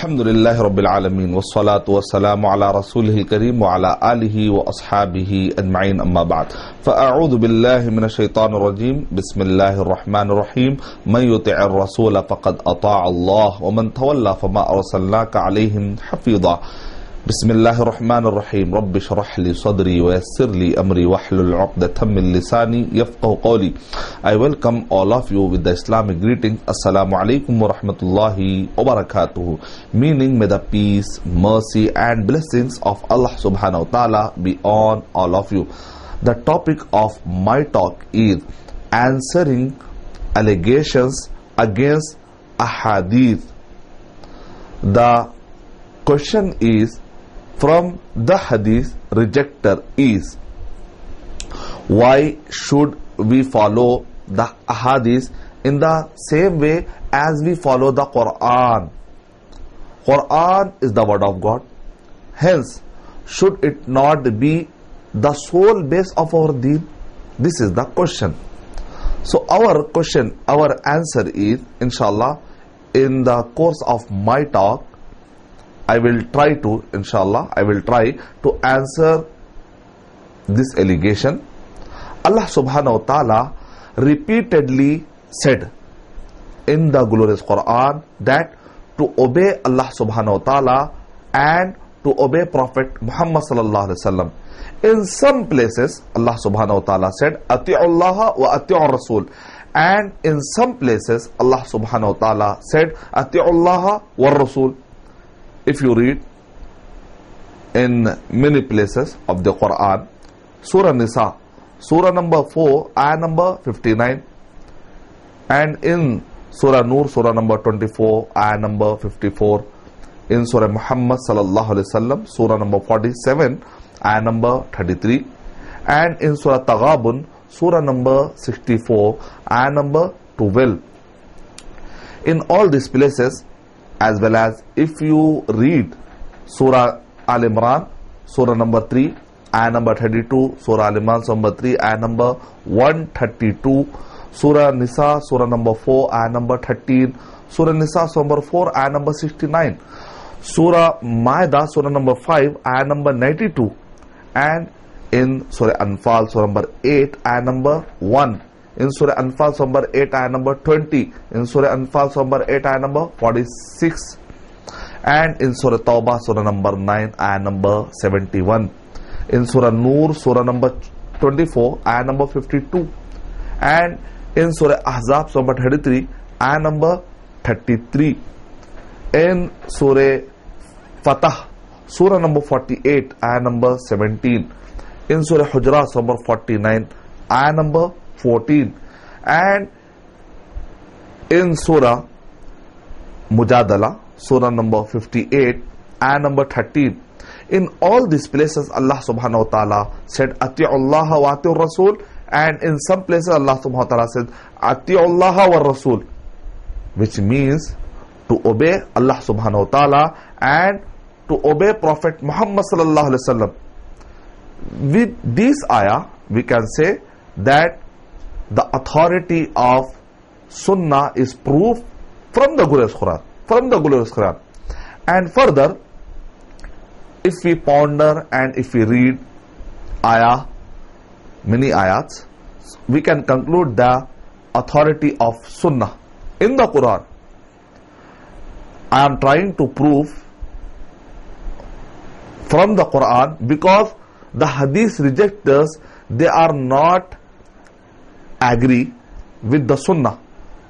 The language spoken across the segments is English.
Alhamdulillahi Rabbil Alameen Wassalatu wassalamu ala Rasulihil Kareem wa ala alihi wa ashabihi ajma'in amma ba'd. Fa'a'udhu billahi minash shaitanir rajim. Bismillahir rahmanir rahim. Man yuti'ir rasula faqad ata'a Allah wa man tawalla fama arsalnaka alayhim hafidha. Bismillahir rahmanir rahim. Rabbi shrah li sadri wa yassir li amri wahlul 'uqdatam min lisani yafqahu qawli. I welcome all of you with the Islamic greeting. Assalamu alaikum wa rahmatullahi wa barakatuh. Meaning, may the peace, mercy and blessings of Allah subhanahu wa ta'ala be on all of you. The topic of my talk is answering allegations against ahadith. The question is, from the hadith rejector is, why should we follow the ahadith in the same way as we follow the Quran? Quran is the word of God. Hence, should it not be the sole base of our deen? This is the question. So our answer is, inshallah, in the course of my talk, I will try to answer this allegation. Allah subhanahu wa ta'ala repeatedly said in the glorious Quran that to obey Allah subhanahu wa ta'ala and to obey Prophet Muhammad sallallahu alaihi wasallam. In some places Allah subhanahu wa ta'ala said ati'ullaha wa ati'ur rasul, and in some places Allah subhanahu wa ta'ala said ati'ullaha wa rasul. If you read in many places of the Quran, Surah Nisa, Surah number 4, ayah number 59, and in Surah Nur, Surah number 24, ayah number 54, in Surah Muhammad sallallahu alaihi wasallam, Surah number 47, ayah number 33, and in Surah Taghabun, Surah number 64, ayah number 12. In all these places, as well as if you read Surah Al-Imran, Surah number 3, ayah number 32, Surah Al-Imran, number 3, ayah number 132, Surah Nisa, Surah number 4, ayah number 13, Surah Nisa, number 4, ayah number 69, Surah Ma'idah, Surah number 5, ayah number 92, and in Surah Anfal, Surah number 8, ayah number 1, in Surah Anfal, number 8, ayah number 20, in Surah Anfal, number 8, ayah number 46, and in Surah Tawbah, Surah number 9, ayah number 71, in Surah Nur, Surah number 24, ayah number 52, and in Surah Ahzab, number 33, ayah number 33, in Surah Fatah, Surah number 48, ayah number 17, in Surah Hujurat, number 49, ayah number 14, and in Surah Mujadala, Surah number 58, ayah number 13. In all these places, Allah subhanahu wa ta'ala said ati'ullaha wa ati'ur rasul, and in some places Allah subhanahu wa ta'ala said ati'ullaha wa rasul, which means to obey Allah subhanahu wa ta'ala and to obey Prophet Muhammad sallallahu alaihi wasallam. With this ayah, we can say that the authority of Sunnah is proof from the glorious Quran. And further, if we ponder and if we read many ayats, we can conclude the authority of Sunnah in the Quran. I am trying to prove from the Quran because the hadith rejectors, they are not agree with the Sunnah.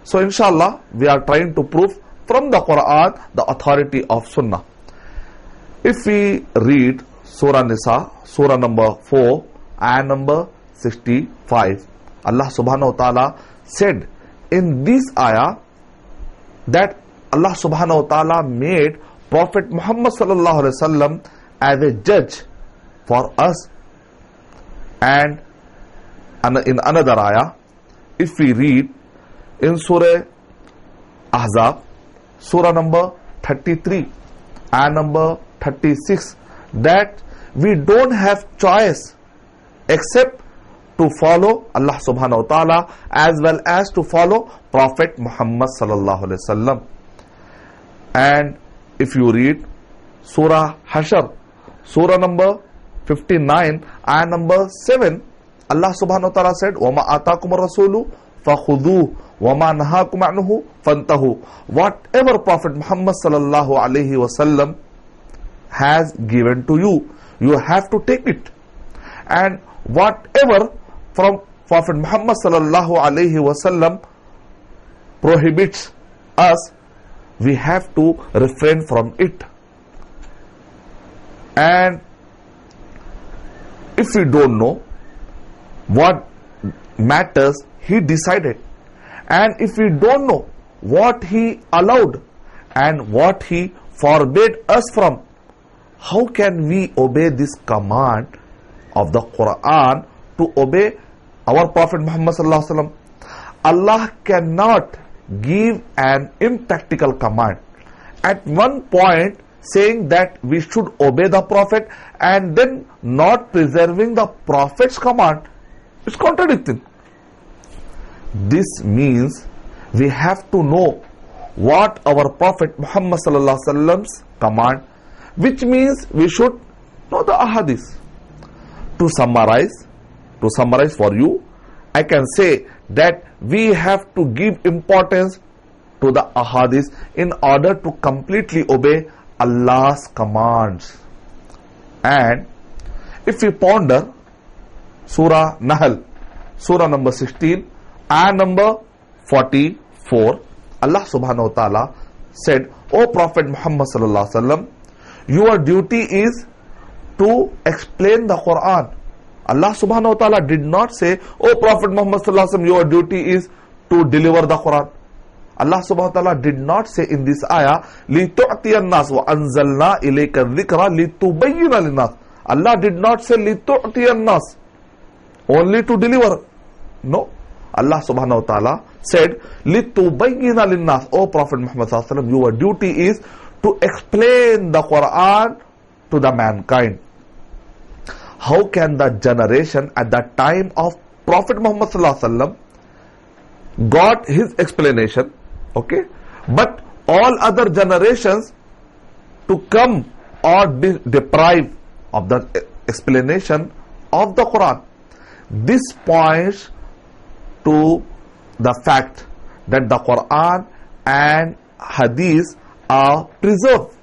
So inshallah, we are trying to prove from the Quran the authority of Sunnah. If we read Surah Nisa, Surah number 4, ayah number 65, Allah subhanahu wa ta'ala said in this ayah that Allah subhanahu wa ta'ala made Prophet Muhammad sallallahu alaihi wasallam as a judge for us. And in another ayah, if we read in Surah Ahzab, Surah number 33, ayah number 36, that we don't have choice except to follow Allah subhanahu wa ta'ala as well as to follow Prophet Muhammad sallallahu alaihi wasallam. And if you read Surah Hashar, Surah number 59 and number 7, Allah subhanahu wa ta'ala said, وَمَا آتَاكُمُ الرَّسُولُ فَخُذُوهُ وَمَا نَهَاكُمْ عَنْهُ فَانْتَهُوا. Whatever Prophet Muhammad sallallahu alayhi wasallam has given to you, you have to take it. And whatever from Prophet Muhammad sallallahu alayhi wasallam prohibits us, we have to refrain from it. And if we don't know what matters he decided, and if we don't know what he allowed and what he forbade us from, how can we obey this command of the Quran to obey our Prophet Muhammad sallallahu alaihi wasallam? Allah cannot give an impractical command at one point saying that we should obey the Prophet and then not preserving the Prophet's command. It's contradicting. This means we have to know what our Prophet Muhammad sallallahu alaihi wasallam's command, which means we should know the ahadith. To summarize for you, I can say that we have to give importance to the ahadith in order to completely obey Allah's commands. And if we ponder Surah Nahl, Surah number 16 and number 44, Allah subhanahu wa ta'ala said, O Prophet Muhammad sallallahu alaihi wasallam, your duty is to explain the Quran. Allah subhanahu wa ta'ala did not say, O Prophet Muhammad sallallahu alaihi wasallam, your duty is to deliver the Quran. Allah subhanahu wa ta'ala did not say in this ayah, لِتُعْتِيَ النَّاسِ وَأَنزَلْنَا إِلَيْكَ الذِّكْرَ لِتُبَيِّنَ لِلنَّاسِ. Allah did not say لِتُعْتِيَ النَّاسِ, only to deliver. No. Allah subhanahu wa ta'ala said, لِتُبَيِّنَ لِلنَّاسِ. O Prophet Muhammad sallallahu alaihi wasallam, your duty is to explain the Quran to the mankind. How can the generation at the time of Prophet Muhammad sallallahu alaihi wasallam got his explanation, okay, but all other generations to come or be deprived of the explanation of the Quran? This points to the fact that the Quran and Hadith are preserved.